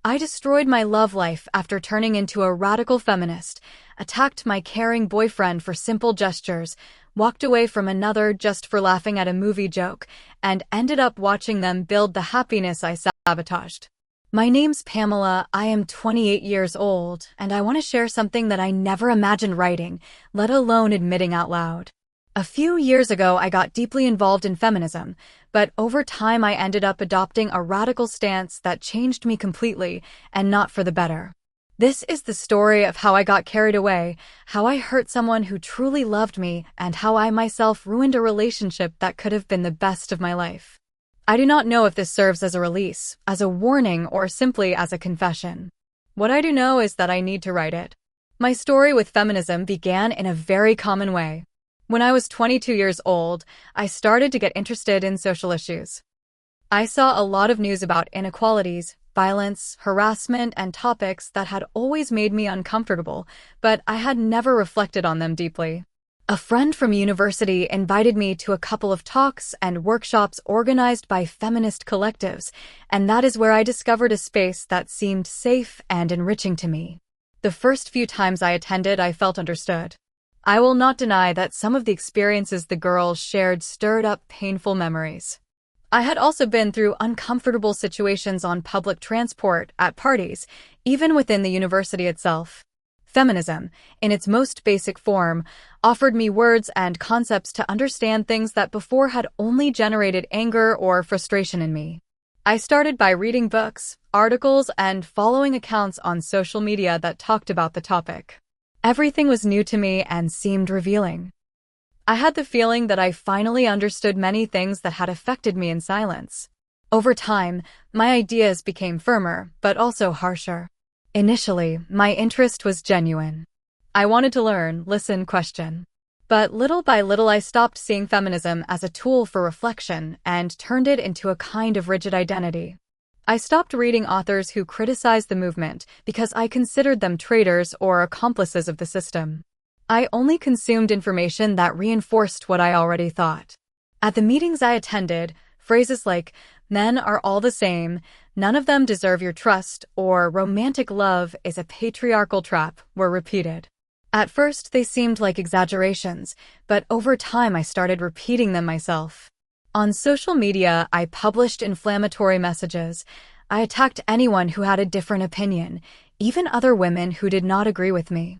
I destroyed my love life after turning into a radical feminist, attacked my caring boyfriend for simple gestures, walked away from another just for laughing at a movie joke, and ended up watching them build the happiness I sabotaged. My name's Pamela, I am 28 years old, and I want to share something that I never imagined writing, let alone admitting out loud. A few years ago, I got deeply involved in feminism, but over time I ended up adopting a radical stance that changed me completely, and not for the better. This is the story of how I got carried away, how I hurt someone who truly loved me, and how I myself ruined a relationship that could have been the best of my life. I do not know if this serves as a release, as a warning, or simply as a confession. What I do know is that I need to write it. My story with feminism began in a very common way. When I was 22 years old, I started to get interested in social issues. I saw a lot of news about inequalities, violence, harassment, and topics that had always made me uncomfortable, but I had never reflected on them deeply. A friend from university invited me to a couple of talks and workshops organized by feminist collectives, and that is where I discovered a space that seemed safe and enriching to me. The first few times I attended, I felt understood. I will not deny that some of the experiences the girls shared stirred up painful memories. I had also been through uncomfortable situations on public transport, at parties, even within the university itself. Feminism, in its most basic form, offered me words and concepts to understand things that before had only generated anger or frustration in me. I started by reading books, articles, and following accounts on social media that talked about the topic. Everything was new to me and seemed revealing. I had the feeling that I finally understood many things that had affected me in silence. Over time, my ideas became firmer, but also harsher. Initially, my interest was genuine. I wanted to learn, listen, question. But little by little I stopped seeing feminism as a tool for reflection and turned it into a kind of rigid identity. I stopped reading authors who criticized the movement because I considered them traitors or accomplices of the system. I only consumed information that reinforced what I already thought. At the meetings I attended, phrases like, "men are all the same," "none of them deserve your trust," or "romantic love is a patriarchal trap," were repeated. At first, they seemed like exaggerations, but over time I started repeating them myself. On social media, I published inflammatory messages. I attacked anyone who had a different opinion, even other women who did not agree with me.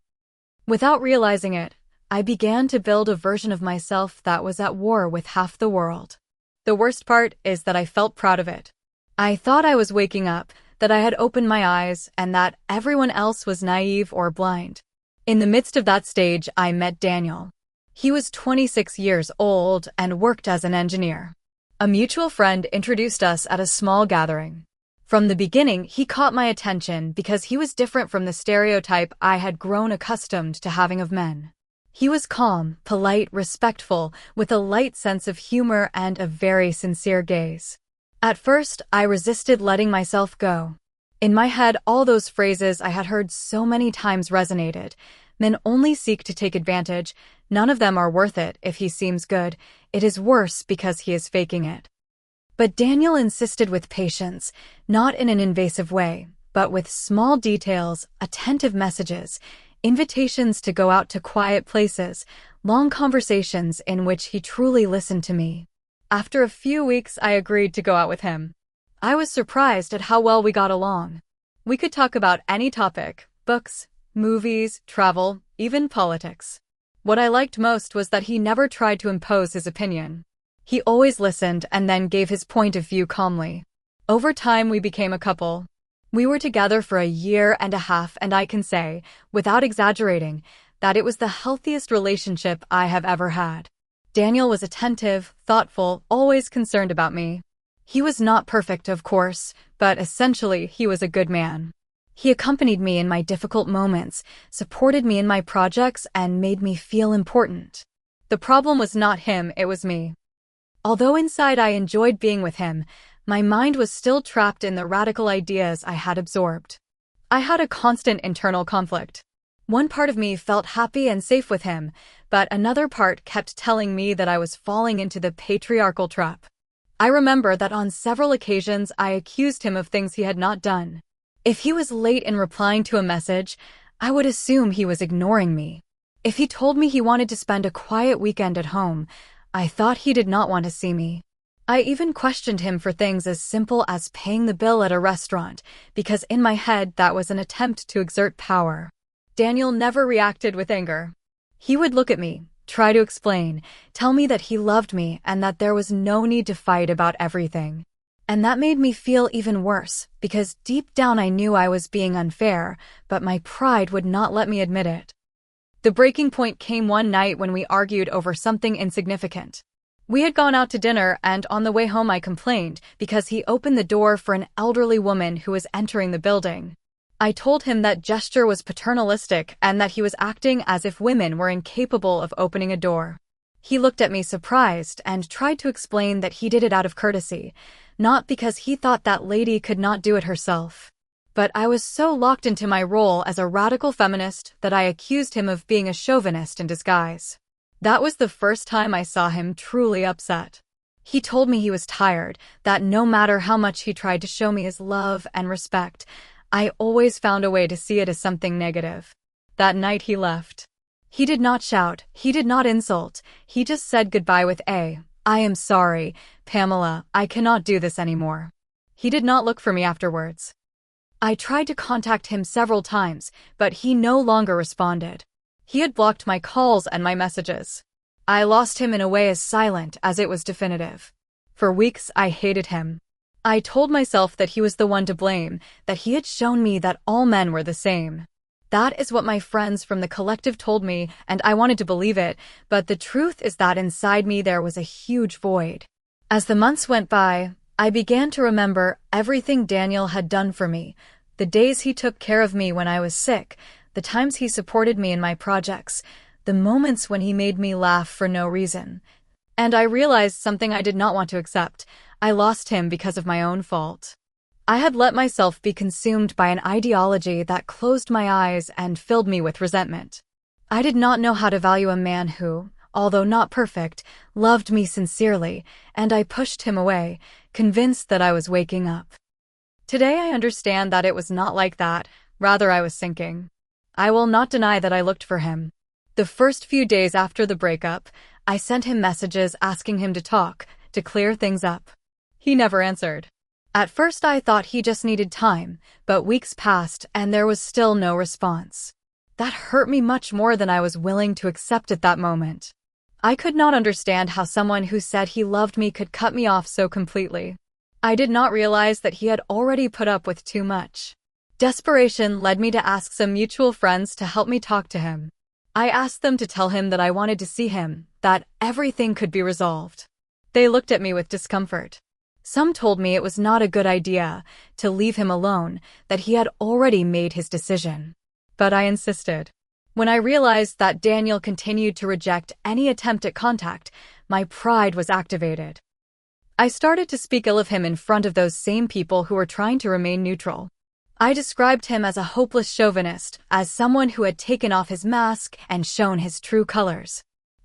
Without realizing it, I began to build a version of myself that was at war with half the world. The worst part is that I felt proud of it. I thought I was waking up, that I had opened my eyes, and that everyone else was naive or blind. In the midst of that stage, I met Daniel. He was 26 years old and worked as an engineer. A mutual friend introduced us at a small gathering. From the beginning, he caught my attention because he was different from the stereotype I had grown accustomed to having of men. He was calm, polite, respectful, with a light sense of humor and a very sincere gaze. At first, I resisted letting myself go. In my head, all those phrases I had heard so many times resonated. Men only seek to take advantage. None of them are worth it. If he seems good, it is worse because he is faking it. But Daniel insisted with patience, not in an invasive way, but with small details, attentive messages, invitations to go out to quiet places, long conversations in which he truly listened to me. After a few weeks, I agreed to go out with him. I was surprised at how well we got along. We could talk about any topic, books, movies, travel, even politics. What I liked most was that he never tried to impose his opinion. He always listened and then gave his point of view calmly. Over time, we became a couple. We were together for a year and a half, and I can say, without exaggerating, that it was the healthiest relationship I have ever had. Daniel was attentive, thoughtful, always concerned about me. He was not perfect, of course, but essentially he was a good man. He accompanied me in my difficult moments, supported me in my projects, and made me feel important. The problem was not him, it was me. Although inside I enjoyed being with him, my mind was still trapped in the radical ideas I had absorbed. I had a constant internal conflict. One part of me felt happy and safe with him, but another part kept telling me that I was falling into the patriarchal trap. I remember that on several occasions I accused him of things he had not done. If he was late in replying to a message, I would assume he was ignoring me. If he told me he wanted to spend a quiet weekend at home, I thought he did not want to see me. I even questioned him for things as simple as paying the bill at a restaurant, because in my head that was an attempt to exert power. Daniel never reacted with anger. He would look at me, try to explain, tell me that he loved me and that there was no need to fight about everything. And that made me feel even worse, because deep down I knew I was being unfair, but my pride would not let me admit it. The breaking point came one night when we argued over something insignificant. We had gone out to dinner, and on the way home I complained because he opened the door for an elderly woman who was entering the building. I told him that gesture was paternalistic and that he was acting as if women were incapable of opening a door. He looked at me surprised and tried to explain that he did it out of courtesy, not because he thought that lady could not do it herself. But I was so locked into my role as a radical feminist that I accused him of being a chauvinist in disguise. That was the first time I saw him truly upset. He told me he was tired, that no matter how much he tried to show me his love and respect, I always found a way to see it as something negative. That night he left. He did not shout, he did not insult, he just said goodbye with "I am sorry, Pamela, I cannot do this anymore." He did not look for me afterwards. I tried to contact him several times, but he no longer responded. He had blocked my calls and my messages. I lost him in a way as silent as it was definitive. For weeks I hated him. I told myself that he was the one to blame, that he had shown me that all men were the same. That is what my friends from the collective told me, and I wanted to believe it, but the truth is that inside me there was a huge void. As the months went by, I began to remember everything Daniel had done for me, the days he took care of me when I was sick, the times he supported me in my projects, the moments when he made me laugh for no reason. And I realized something I did not want to accept. I lost him because of my own fault. I had let myself be consumed by an ideology that closed my eyes and filled me with resentment. I did not know how to value a man who, although not perfect, loved me sincerely, and I pushed him away, convinced that I was waking up. Today I understand that it was not like that, rather I was sinking. I will not deny that I looked for him. The first few days after the breakup, I sent him messages asking him to talk, to clear things up. He never answered. At first I thought he just needed time, but weeks passed and there was still no response. That hurt me much more than I was willing to accept at that moment. I could not understand how someone who said he loved me could cut me off so completely. I did not realize that he had already put up with too much. Desperation led me to ask some mutual friends to help me talk to him. I asked them to tell him that I wanted to see him, that everything could be resolved. They looked at me with discomfort. Some told me it was not a good idea to leave him alone, that he had already made his decision. But I insisted. When I realized that Daniel continued to reject any attempt at contact, my pride was activated. I started to speak ill of him in front of those same people who were trying to remain neutral. I described him as a hopeless chauvinist, as someone who had taken off his mask and shown his true colors.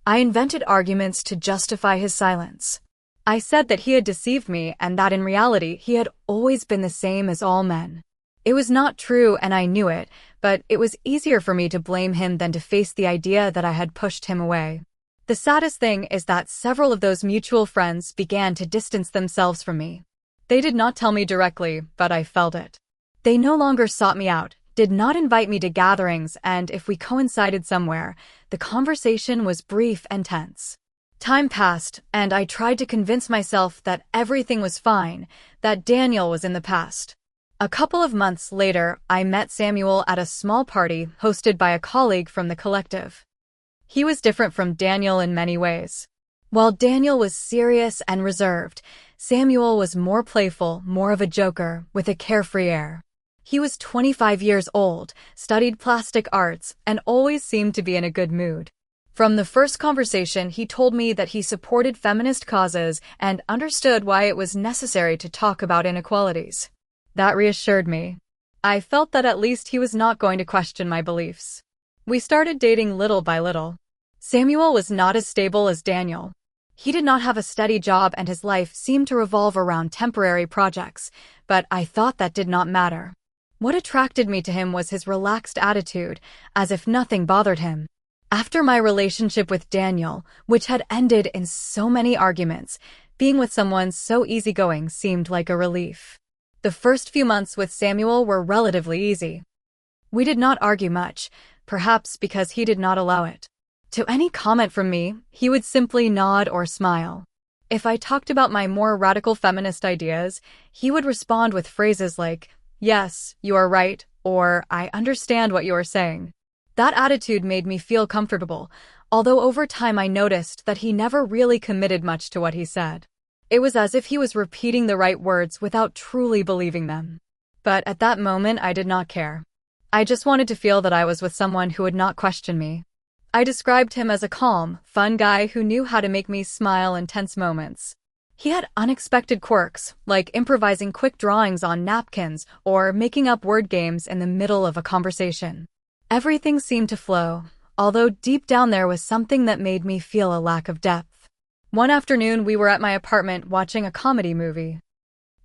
I invented arguments to justify his silence. I said that he had deceived me and that in reality he had always been the same as all men. It was not true and I knew it, but it was easier for me to blame him than to face the idea that I had pushed him away. The saddest thing is that several of those mutual friends began to distance themselves from me. They did not tell me directly, but I felt it. They no longer sought me out, did not invite me to gatherings, and if we coincided somewhere, the conversation was brief and tense. Time passed, and I tried to convince myself that everything was fine, that Daniel was in the past. A couple of months later, I met Samuel at a small party hosted by a colleague from the collective. He was different from Daniel in many ways. While Daniel was serious and reserved, Samuel was more playful, more of a joker, with a carefree air. He was 25 years old, studied plastic arts, and always seemed to be in a good mood. From the first conversation, he told me that he supported feminist causes and understood why it was necessary to talk about inequalities. That reassured me. I felt that at least he was not going to question my beliefs. We started dating little by little. Samuel was not as stable as Daniel. He did not have a steady job and his life seemed to revolve around temporary projects, but I thought that did not matter. What attracted me to him was his relaxed attitude, as if nothing bothered him. After my relationship with Daniel, which had ended in so many arguments, being with someone so easygoing seemed like a relief. The first few months with Samuel were relatively easy. We did not argue much, perhaps because he did not allow it. To any comment from me, he would simply nod or smile. If I talked about my more radical feminist ideas, he would respond with phrases like, "Yes, you are right," or "I understand what you are saying." That attitude made me feel comfortable, although over time I noticed that he never really committed much to what he said. It was as if he was repeating the right words without truly believing them. But at that moment, I did not care. I just wanted to feel that I was with someone who would not question me. I described him as a calm, fun guy who knew how to make me smile in tense moments. He had unexpected quirks, like improvising quick drawings on napkins or making up word games in the middle of a conversation. Everything seemed to flow, although deep down there was something that made me feel a lack of depth. One afternoon, we were at my apartment watching a comedy movie.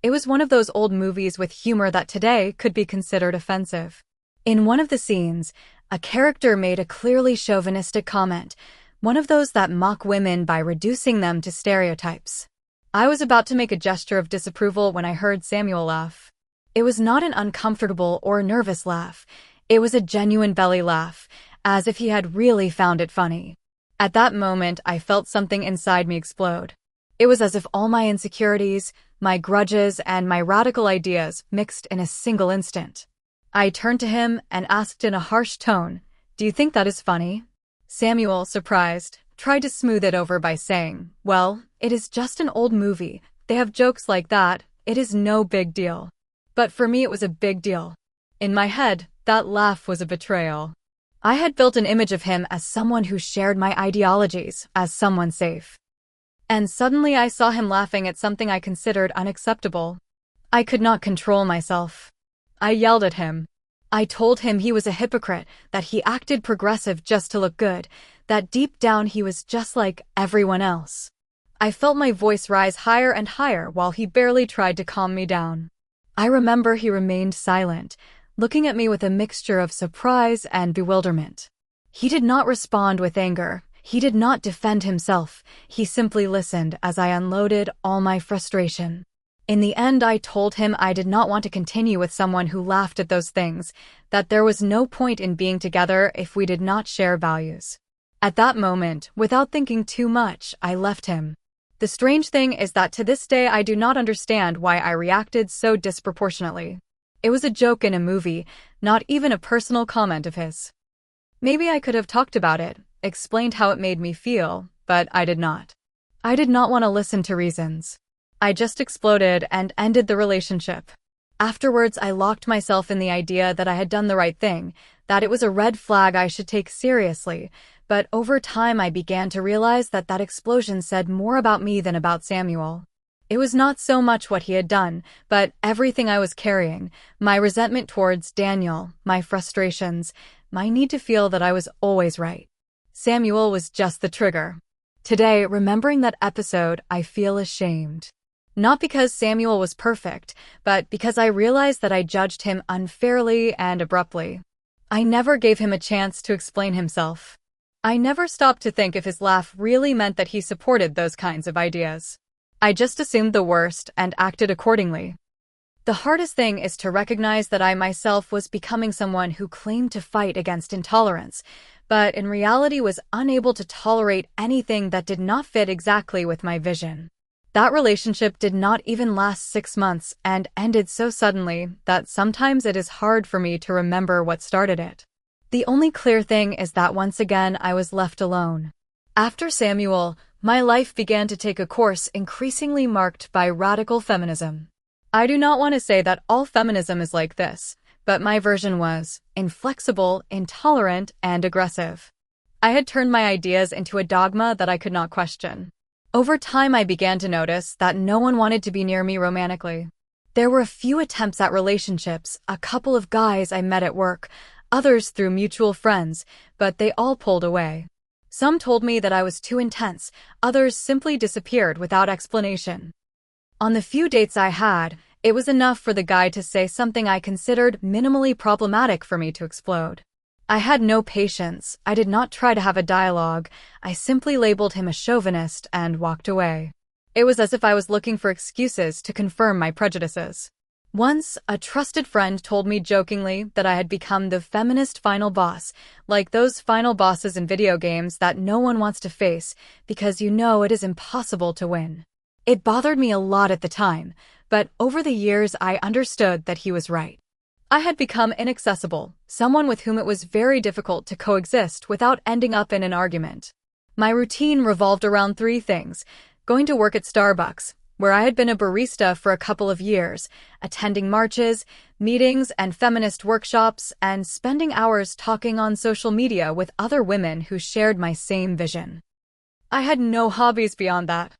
It was one of those old movies with humor that today could be considered offensive. In one of the scenes, a character made a clearly chauvinistic comment, one of those that mock women by reducing them to stereotypes. I was about to make a gesture of disapproval when I heard Samuel laugh. It was not an uncomfortable or nervous laugh. It was a genuine belly laugh, as if he had really found it funny. At that moment, I felt something inside me explode. It was as if all my insecurities, my grudges, and my radical ideas mixed in a single instant. I turned to him and asked in a harsh tone, "Do you think that is funny?" Samuel, surprised, tried to smooth it over by saying, "Well, it is just an old movie. They have jokes like that. It is no big deal." But for me, it was a big deal. In my head, that laugh was a betrayal. I had built an image of him as someone who shared my ideologies, as someone safe. And suddenly I saw him laughing at something I considered unacceptable. I could not control myself. I yelled at him. I told him he was a hypocrite, that he acted progressive just to look good, that deep down he was just like everyone else. I felt my voice rise higher and higher while he barely tried to calm me down. I remember he remained silent, looking at me with a mixture of surprise and bewilderment. He did not respond with anger. He did not defend himself. He simply listened as I unloaded all my frustration. In the end, I told him I did not want to continue with someone who laughed at those things, that there was no point in being together if we did not share values. At that moment, without thinking too much, I left him. The strange thing is that to this day I do not understand why I reacted so disproportionately. It was a joke in a movie, not even a personal comment of his. Maybe I could have talked about it, explained how it made me feel, but I did not. I did not want to listen to reasons. I just exploded and ended the relationship. Afterwards, I locked myself in the idea that I had done the right thing, that it was a red flag I should take seriously, but over time I began to realize that that explosion said more about me than about Samuel. It was not so much what he had done, but everything I was carrying, my resentment towards Daniel, my frustrations, my need to feel that I was always right. Samuel was just the trigger. Today, remembering that episode, I feel ashamed. Not because Samuel was perfect, but because I realized that I judged him unfairly and abruptly. I never gave him a chance to explain himself. I never stopped to think if his laugh really meant that he supported those kinds of ideas. I just assumed the worst and acted accordingly. The hardest thing is to recognize that I myself was becoming someone who claimed to fight against intolerance, but in reality was unable to tolerate anything that did not fit exactly with my vision. That relationship did not even last 6 months and ended so suddenly that sometimes it is hard for me to remember what started it. The only clear thing is that once again I was left alone. After Samuel, my life began to take a course increasingly marked by radical feminism. I do not want to say that all feminism is like this, but my version was inflexible, intolerant, and aggressive. I had turned my ideas into a dogma that I could not question. Over time, I began to notice that no one wanted to be near me romantically. There were a few attempts at relationships, a couple of guys I met at work, others through mutual friends, but they all pulled away. Some told me that I was too intense, others simply disappeared without explanation. On the few dates I had, It was enough for the guy to say something I considered minimally problematic for me to explode. I had no patience. I did not try to have a dialogue. I simply labeled him a chauvinist and walked away. It was as if I was looking for excuses to confirm my prejudices. Once, a trusted friend told me jokingly that I had become the feminist final boss, like those final bosses in video games that no one wants to face because you know it is impossible to win. It bothered me a lot at the time, but over the years I understood that he was right. I had become inaccessible, someone with whom it was very difficult to coexist without ending up in an argument. My routine revolved around three things: going to work at Starbucks, where I had been a barista for a couple of years, attending marches, meetings, and feminist workshops, and spending hours talking on social media with other women who shared my same vision. I had no hobbies beyond that.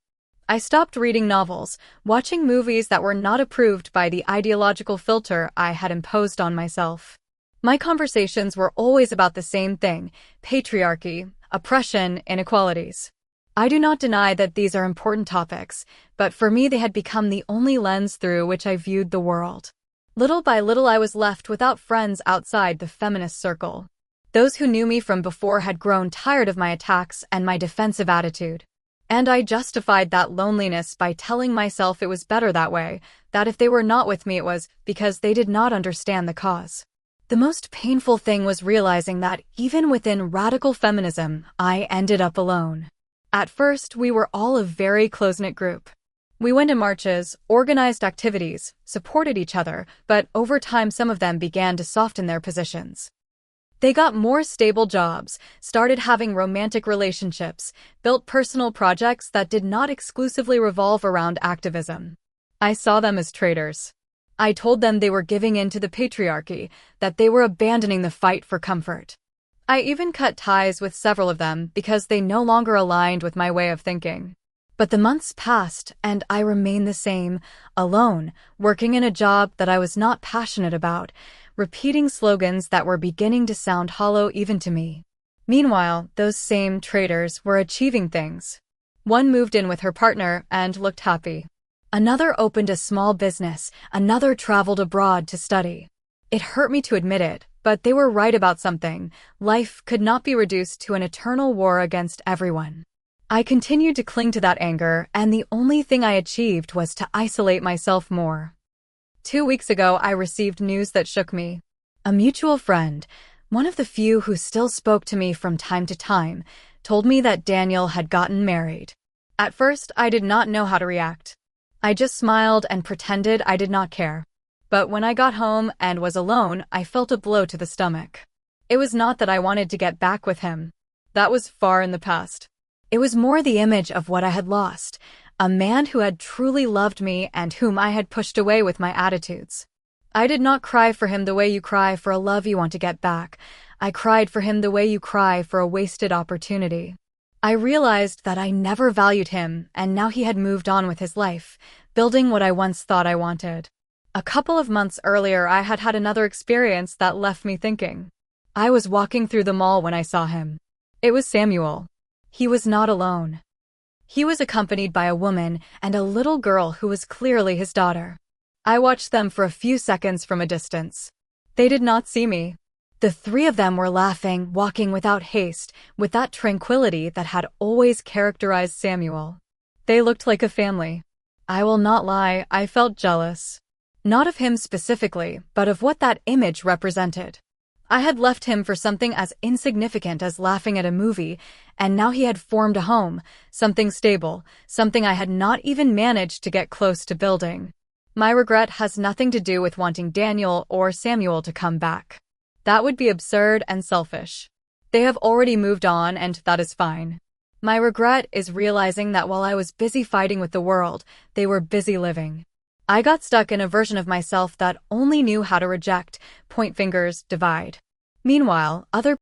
I stopped reading novels, watching movies that were not approved by the ideological filter I had imposed on myself. My conversations were always about the same thing: patriarchy, oppression, inequalities. I do not deny that these are important topics, but for me they had become the only lens through which I viewed the world. Little by little I was left without friends outside the feminist circle. Those who knew me from before had grown tired of my attacks and my defensive attitude. And I justified that loneliness by telling myself it was better that way, that if they were not with me it was because they did not understand the cause. The most painful thing was realizing that even within radical feminism, I ended up alone. At first, we were all a very close-knit group. We went to marches, organized activities, supported each other, but over time some of them began to soften their positions. They got more stable jobs, started having romantic relationships, built personal projects that did not exclusively revolve around activism. I saw them as traitors. I told them they were giving in to the patriarchy, that they were abandoning the fight for comfort. I even cut ties with several of them because they no longer aligned with my way of thinking. But the months passed, and I remained the same, alone, working in a job that I was not passionate about, repeating slogans that were beginning to sound hollow even to me. Meanwhile, those same traitors were achieving things. One moved in with her partner and looked happy. Another opened a small business, another traveled abroad to study. It hurt me to admit it, but they were right about something. Life could not be reduced to an eternal war against everyone. I continued to cling to that anger, and the only thing I achieved was to isolate myself more. 2 weeks ago, I received news that shook me. A mutual friend, one of the few who still spoke to me from time to time, told me that Daniel had gotten married. At first, I did not know how to react. I just smiled and pretended I did not care. But when I got home and was alone, I felt a blow to the stomach. It was not that I wanted to get back with him. That was far in the past. It was more the image of what I had lost, a man who had truly loved me and whom I had pushed away with my attitudes. I did not cry for him the way you cry for a love you want to get back. I cried for him the way you cry for a wasted opportunity. I realized that I never valued him, and now he had moved on with his life, building what I once thought I wanted. A couple of months earlier, I had had another experience that left me thinking. I was walking through the mall when I saw him. It was Samuel. He was not alone. He was accompanied by a woman and a little girl who was clearly his daughter. I watched them for a few seconds from a distance. They did not see me. The three of them were laughing, walking without haste, with that tranquility that had always characterized Samuel. They looked like a family. I will not lie, I felt jealous. Not of him specifically, but of what that image represented. I had left him for something as insignificant as laughing at a movie, and now he had formed a home, something stable, something I had not even managed to get close to building. My regret has nothing to do with wanting Daniel or Samuel to come back. That would be absurd and selfish. They have already moved on, and that is fine. My regret is realizing that while I was busy fighting with the world, they were busy living. I got stuck in a version of myself that only knew how to reject, point fingers, divide. Meanwhile, other